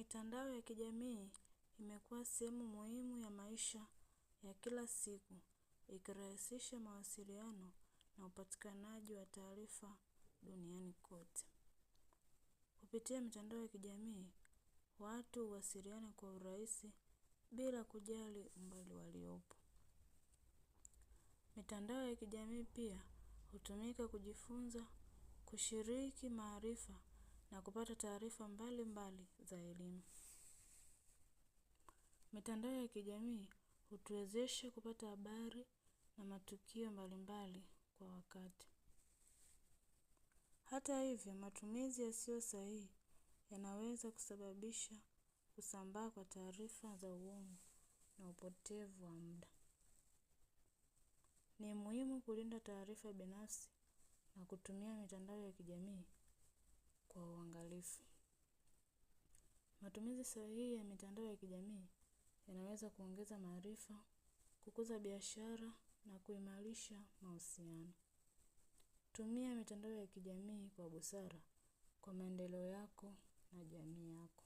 Mitandao ya kijamii imekuwa sehemu muhimu ya maisha ya kila siku, ikirahisisha mawasiliano na upatikanaji wa taarifa duniani kote. Kupitia mitandao ya kijamii, watu huwasiliana kwa urahisi bila kujali umbali waliopo. Mitandao ya kijamii pia hutumika kujifunza, kushiriki maarifa na kupata taarifa mbalimbali za elimu. Mitandao ya kijamii hutuwezesha kupata habari na matukio mbalimbali kwa wakati. Hata hivyo, matumizi yasiyo sahihi yanaweza kusababisha kusambaa kwa taarifa za uongo na upotevu wa muda. Ni muhimu kulinda taarifa binafsi na kutumia mitandao ya kijamii kwa uangalifu. Matumizi sahihi ya mitandao ya kijamii yanaweza kuongeza maarifa, kukuza biashara na kuimarisha mahusiano. Tumia mitandao ya kijamii kwa busara kwa maendeleo yako na jamii yako.